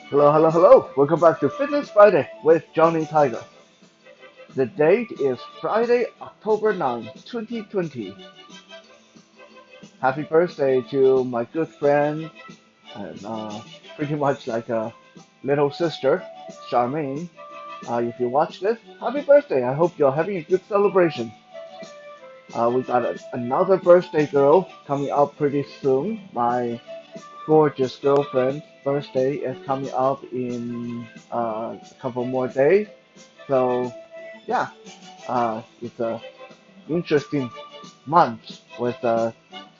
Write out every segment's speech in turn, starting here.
Hello, hello, hello. Welcome back to Fitness Friday with Johnny Tiger. The date is Friday, October 9th, 2020. Happy birthday to my good friend and pretty much like a little sister, Charmaine. If you watch this, happy birthday. I hope you're having a good celebration. We got another birthday girl coming up pretty soon. My gorgeous girlfriend's birthday is coming up in a couple more days. So, yeah, it's a interesting month with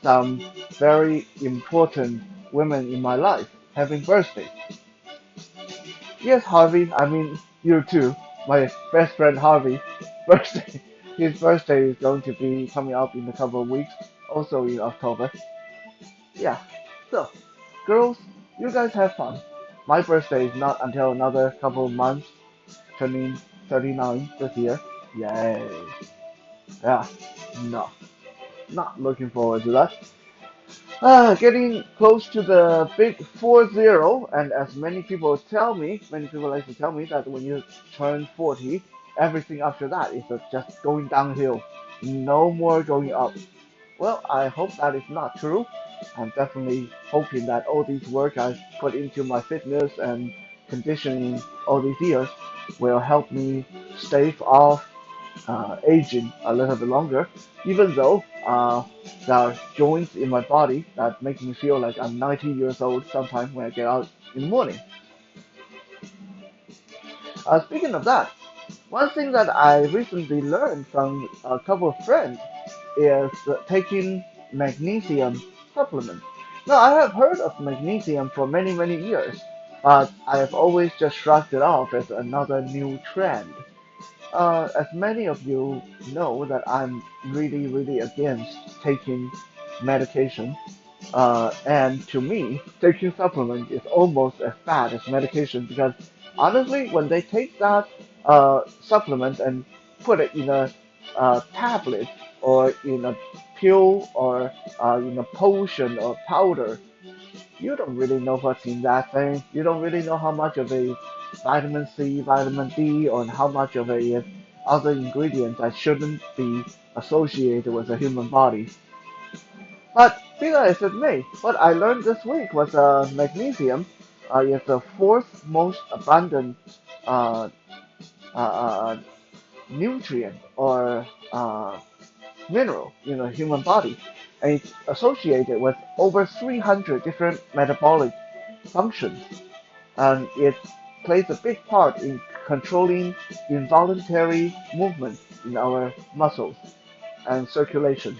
some very important women in my life having birthday. Yes, Harvey, I mean you too. My best friend Harvey, birthday. His birthday is going to be coming up in a couple of weeks, also in October. Yeah. So, girls, you guys have fun. My birthday is not until another couple of months, turning 39 this year. Yay. Yeah. No. Not looking forward to that. Getting close to the big 40, and as many people like to tell me that when you turn 40, everything after that is just going downhill. No more going up. Well, I hope that is not true. I'm definitely hoping that all these work I've put into my fitness and conditioning all these years will help me stave off aging a little bit longer, even though there are joints in my body that make me feel like I'm 90 years old sometimes when I get out in the morning. Speaking of that, one thing that I recently learned from a couple of friends is taking magnesium supplements. Now, I have heard of magnesium for many, many years, but I have always just shrugged it off as another new trend. As many of you know that I'm really, really against taking medication. And to me, taking supplement is almost as bad as medication because honestly, when they take that supplement and put it in a tablet or in a pill or in a potion or powder, you don't really know what's in that thing. You don't really know how much of a vitamin C, vitamin D, or how much of a other ingredients that shouldn't be associated with the human body. But be that as it may, what I learned this week was magnesium is the fourth most abundant uh, uh, uh, nutrient or mineral in the human body, and it's associated with over 300 different metabolic functions, and it plays a big part in controlling involuntary movement in our muscles and circulation.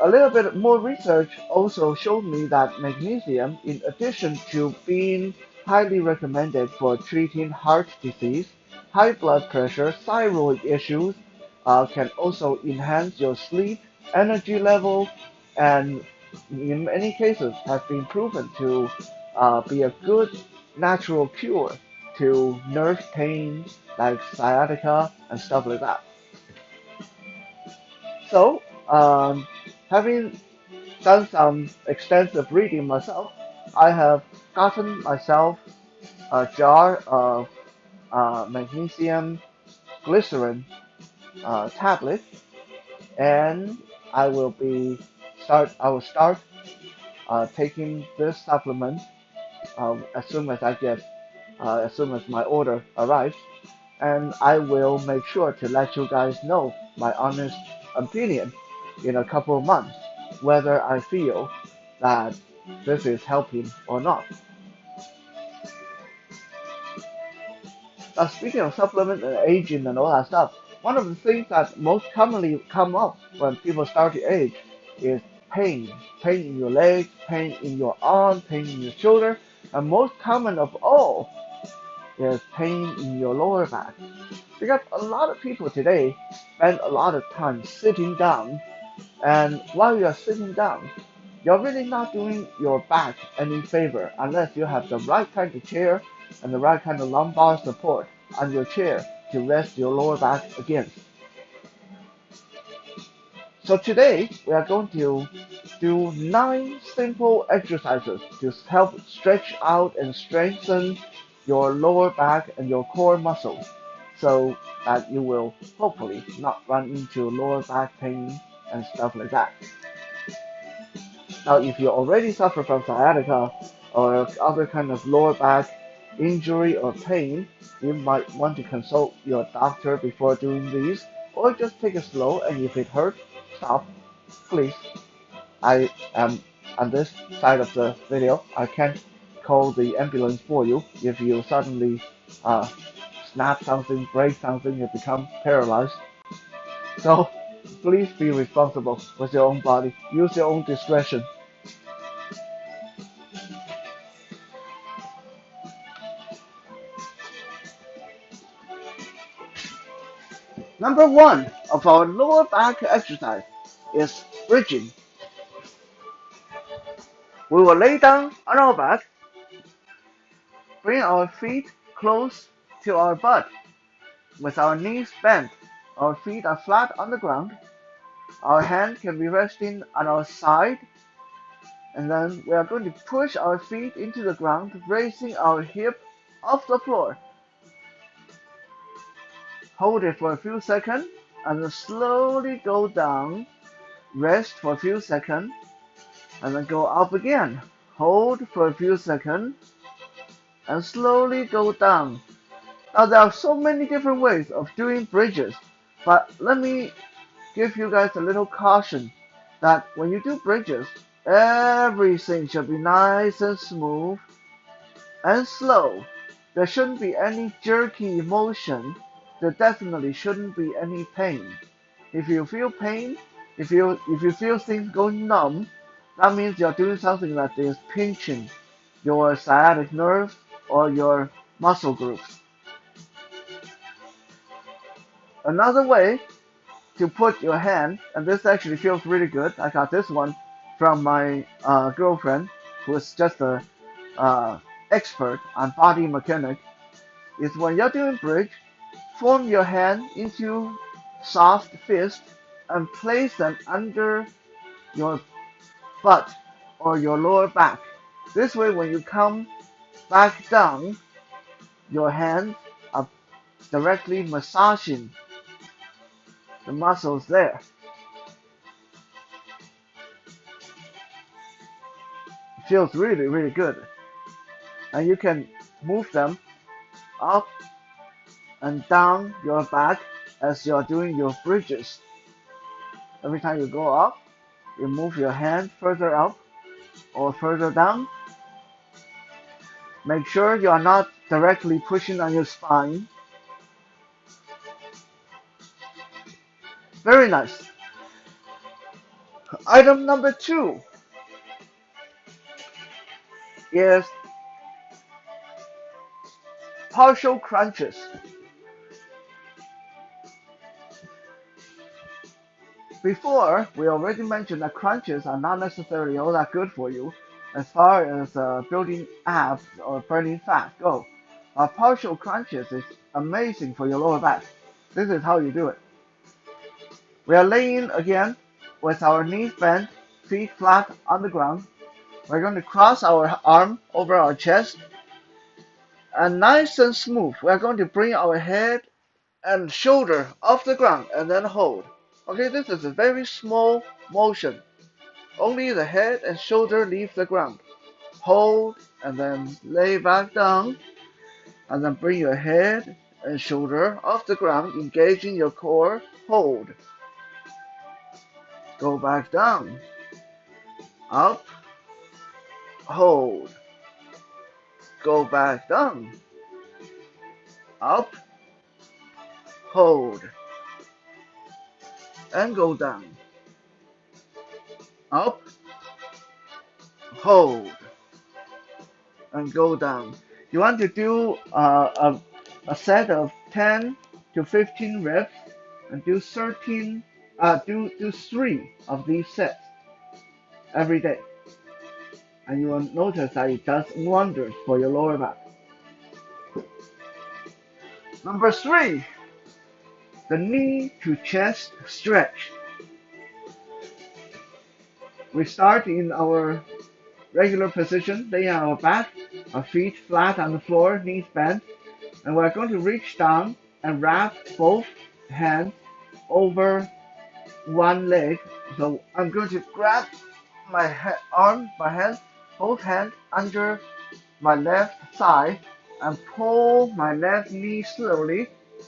A little bit more research also showed me that magnesium, in addition to being highly recommended for treating heart disease, high blood pressure, thyroid issues, can also enhance your sleep, energy level, and in many cases has been proven to be a good natural cure to nerve pain like sciatica and stuff like that. So, having done some extensive reading myself, I have gotten myself a jar of magnesium glycerin tablet, and I will start taking this supplement as soon as as soon as my order arrives, and I will make sure to let you guys know my honest opinion in a couple of months whether I feel that this is helping or not. Speaking of supplement and aging and all that stuff, one of the things that most commonly come up when people start to age is pain. Pain in your legs, pain in your arm, pain in your shoulder, and most common of all is pain in your lower back. Because a lot of people today spend a lot of time sitting down, and while you're sitting down, you're really not doing your back any favor unless you have the right kind of chair and the right kind of lumbar support on your chair to rest your lower back against. So today we are going to do 9 simple exercises to help stretch out and strengthen your lower back and your core muscles so that you will hopefully not run into lower back pain and stuff like that. Now, if you already suffer from sciatica or other kind of lower back injury or pain, you might want to consult your doctor before doing these, or just take it slow, and if it hurts, stop, please. I am on this side of the video. I can't call the ambulance for you if you suddenly uh, snap something, break something, you become paralyzed. So please be responsible with your own body. Use your own discretion. Number one of our lower back exercise is bridging. We will lay down on our back, bring our feet close to our butt with our knees bent. Our feet are flat on the ground. Our hand can be resting on our side, and then we are going to push our feet into the ground, raising our hip off the floor. Hold it for a few seconds, and then slowly go down. Rest for a few seconds, and then go up again. Hold for a few seconds, and slowly go down. Now there are so many different ways of doing bridges, but let me give you guys a little caution that when you do bridges, everything should be nice and smooth and slow. There shouldn't be any jerky motion. There definitely shouldn't be any pain. If you feel pain, if you feel things going numb, that means you're doing something that is pinching your sciatic nerve or your muscle groups. Another way to put your hand, and this actually feels really good. I got this one from my girlfriend, who is just a expert on body mechanics. Is when you're doing bridge, form your hand into soft fist and place them under your butt or your lower back. This way, when you come back down, your hands are directly massaging the muscles there. It feels really, really good. And you can move them up and down your back as you're doing your bridges. Every time you go up, you move your hand further up or further down. Make sure you are not directly pushing on your spine. Very nice. Item number 2 is partial crunches. Before, we already mentioned that crunches are not necessarily all that good for you as far as building abs or burning fat go. Partial crunches is amazing for your lower back. This is how you do it. We are laying again with our knees bent, feet flat on the ground. We're going to cross our arm over our chest, and nice and smooth, we're going to bring our head and shoulder off the ground and then hold. Okay, this is a very small motion. Only the head and shoulder leave the ground. Hold and then lay back down, and then bring your head and shoulder off the ground, engaging your core. Hold. Go back down. Up. Hold. Go back down. Up. Hold. And go down. Up. Hold. And go down. You want to do a set of 10 to 15 reps and do 13 do 3 of these sets every day, and you will notice that it does wonders for your lower back. Number 3, the knee to chest stretch. We start in our regular position, laying on our back, our feet flat on the floor, knees bent, and we're going to reach down and wrap both hands over one leg. So I'm going to grab my my hand, both hands under my left side and pull my left knee slowly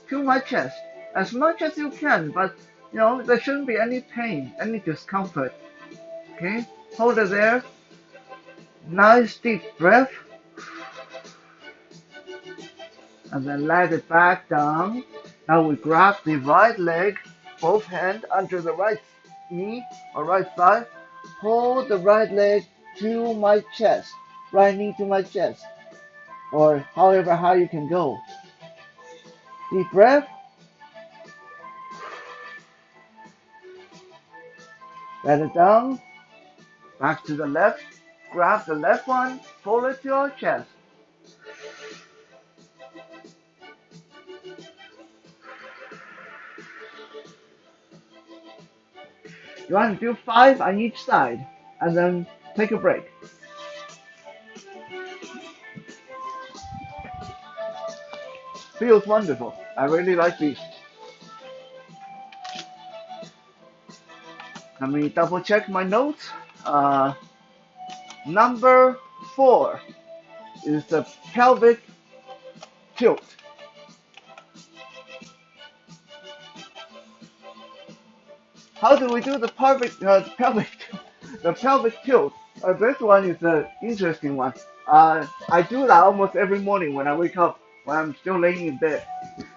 to my chest as much as you can, but there shouldn't be any pain, any discomfort. Okay, hold it there. Nice deep breath, and then let it back down. Now we grab the right leg, both hands under the right knee or right thigh. Pull the right leg to my chest, right knee to my chest, or however high you can go. Deep breath. Let it down. Back to the left. Grab the left one, pull it to your chest. You want to do 5 on each side, and then take a break. Feels wonderful. I really like these. Let me double check my notes. Number 4 is the pelvic tilt. How do we do the pelvic tilt? This one is an interesting one. I do that almost every morning when I wake up, when I'm still laying in bed.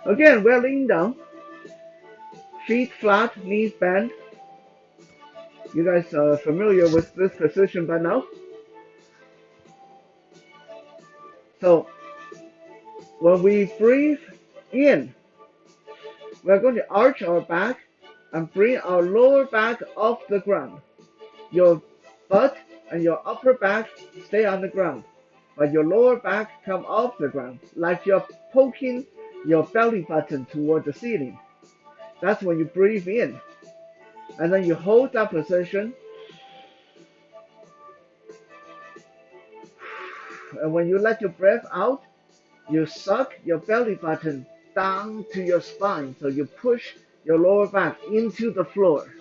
Again, we're laying down, feet flat, knees bent. You guys are familiar with this position by now. So when we breathe in, we're going to arch our back and bring our lower back off the ground. Your butt and your upper back stay on the ground, but your lower back come off the ground, like you're poking your belly button toward the ceiling. That's when you breathe in. And then you hold that position. And when you let your breath out, you suck your belly button down to your spine. So you push your lower back into the floor.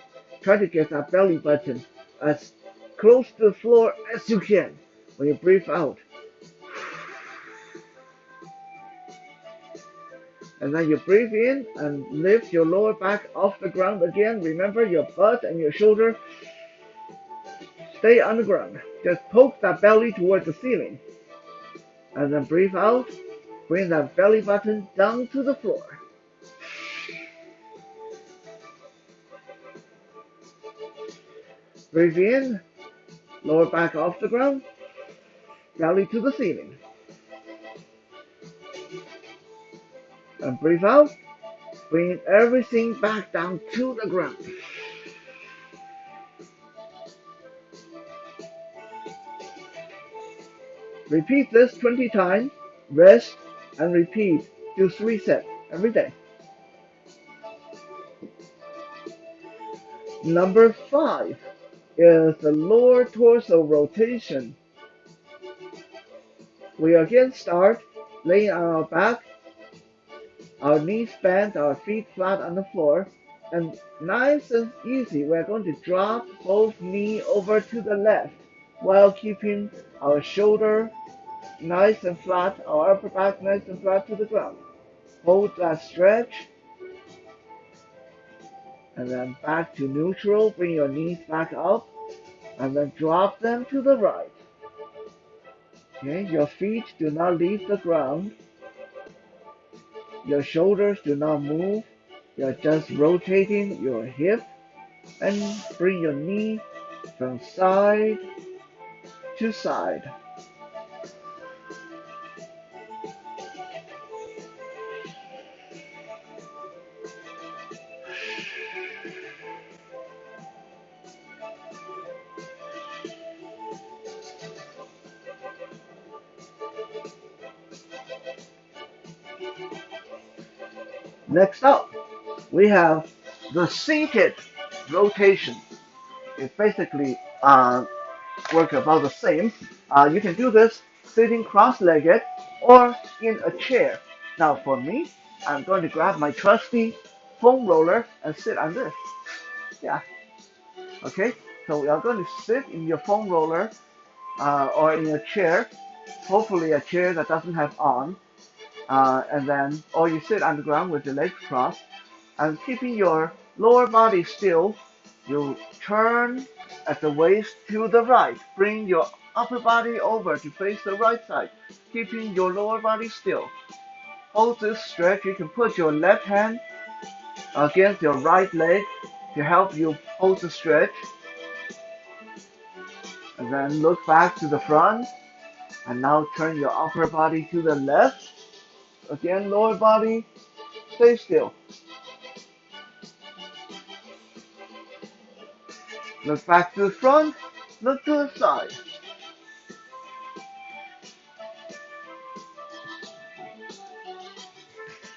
Try to get that belly button as close to the floor as you can when you breathe out. And then you breathe in and lift your lower back off the ground again. Remember, your butt and your shoulder stay on the ground. Just poke that belly toward the ceiling. And then breathe out. Bring that belly button down to the floor. Breathe in. Lower back off the ground. Belly to the ceiling. And breathe out. Bring everything back down to the ground. Repeat this 20 times. Rest and repeat. Do 3 sets every day. Number 5 is the lower torso rotation. We again start laying on our back, our knees bent, our feet flat on the floor, and nice and easy, we're going to drop both knees over to the left while keeping our shoulder nice and flat, our upper back nice and flat to the ground. Hold that stretch, and then back to neutral. Bring your knees back up, and then drop them to the right. Okay, your feet do not leave the ground. Your shoulders do not move. You're just rotating your hip, and bring your knee from side to side. Next up, we have the seated rotation. It's basically uh, work about the same. You can do this sitting cross-legged or in a chair. Now for me, I'm going to grab my trusty foam roller and sit on this. Yeah, okay. So we are going to sit in your foam roller or in a chair, hopefully a chair that doesn't have arms, and then or you sit on the ground with your legs crossed and keeping your lower body still. You turn at the waist to the right. Bring your upper body over to face the right side, keeping your lower body still. Hold this stretch. You can put your left hand against your right leg to help you hold the stretch. And then look back to the front. And now turn your upper body to the left. Again, lower body, stay still. Look back to the front, look to the side.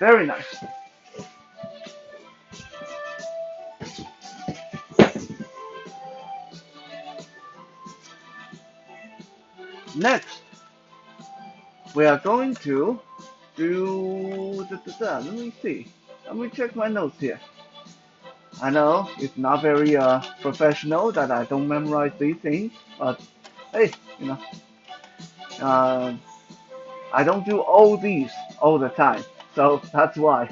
Very nice. Next, we are going to do, let me see. Let me check my notes here. I know it's not very professional that I don't memorize these things, but hey, you know, uh, I don't do all these all the time, so that's why.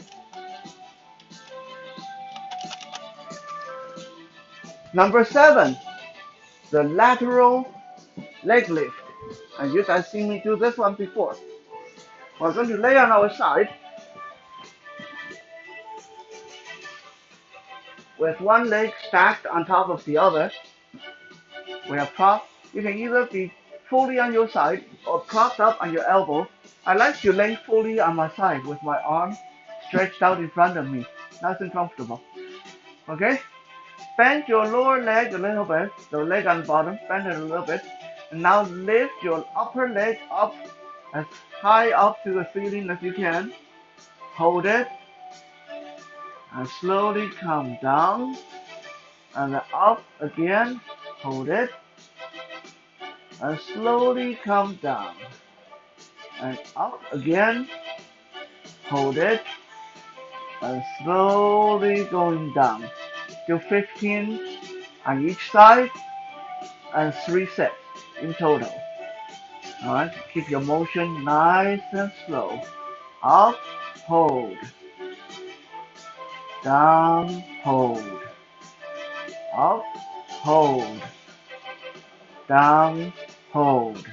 Number 7, the lateral leg lift. And you guys seen me do this one before. We're going to lay on our side with one leg stacked on top of the other. We are propped. You can either be fully on your side or propped up on your elbow. I like to lay fully on my side with my arm stretched out in front of me. Nice and comfortable. Okay? Bend your lower leg a little bit, the leg on the bottom, bend it a little bit. And now lift your upper leg up as high up to the ceiling as you can. Hold it. And slowly come down. And up again. Hold it. And slowly come down. And up again. Hold it. And slowly going down. Do 15 on each side. And 3 sets in total. Alright, keep your motion nice and slow. Up, hold. Down, hold. Up, hold. Down, hold.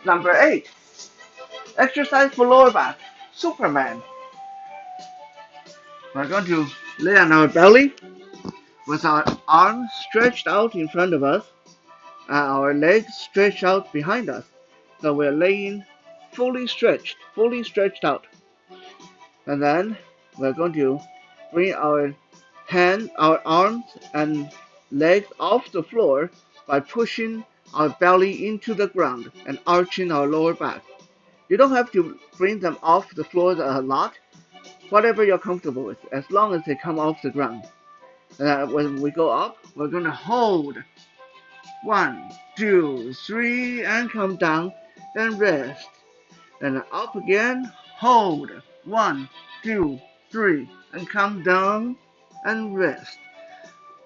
Number 8, exercise for lower back, Superman. We're going to lay on our belly with our arms stretched out in front of us and our legs stretched out behind us. So we're laying fully stretched out. And then we're going to bring our arms and legs off the floor by pushing our belly into the ground and arching our lower back. You don't have to bring them off the floor a lot, whatever you're comfortable with, as long as they come off the ground. When we go up, we're going to hold. 1, 2, 3, and come down, then rest. And up again, hold. 1, 2, 3, and come down and rest.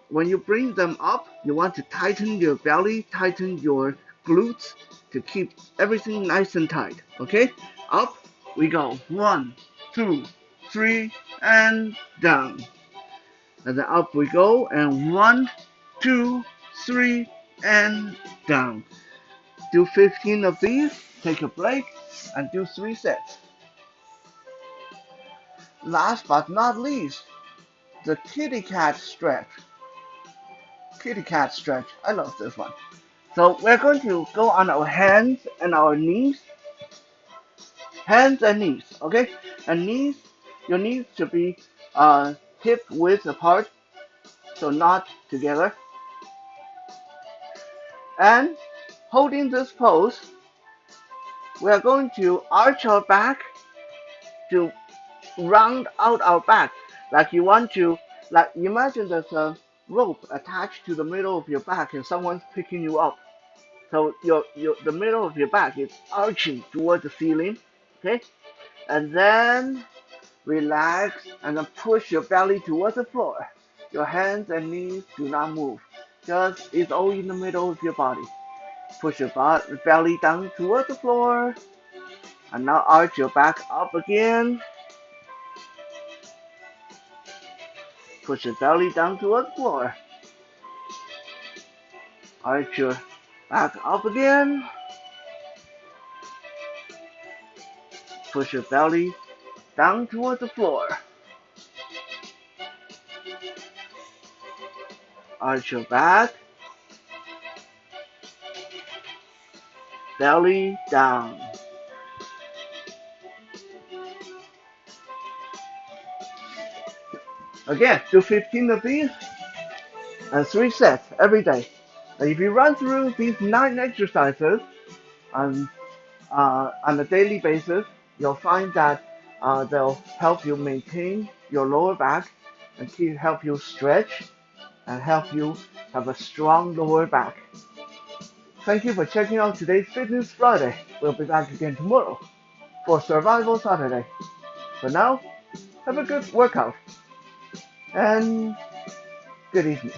When you bring them up, you want to tighten your belly, tighten your glutes to keep everything nice and tight. Okay? Up we go. 1, 2, 3, and down. And then up we go, and 1, 2, 3, and down. Do 15 of these, take a break, and do 3 sets. Last but not least, the kitty cat stretch. Kitty cat stretch. I love this one. So we're going to go on our hands and our knees. Hands and knees, okay? And knees, your knees should be hip width apart, so not together. And holding this pose, we are going to arch our back to round out our back, like you want to Like imagine there's a rope attached to the middle of your back and someone's picking you up. So the middle of your back is arching towards the ceiling, okay? And then relax and then push your belly towards the floor. Your hands and knees do not move. Just it's all in the middle of your body. Push your belly down towards the floor. And now arch your back up again. Push your belly down towards the floor. Arch your back up again. Push your belly down towards the floor. Arch your back. Belly down. Again, do 15 of these and 3 sets every day. And if you run through these 9 exercises on, on a daily basis, you'll find that they'll help you maintain your lower back and help you stretch and help you have a strong lower back. Thank you for checking out today's Fitness Friday. We'll be back again tomorrow for Survival Saturday. For now, have a good workout and good evening.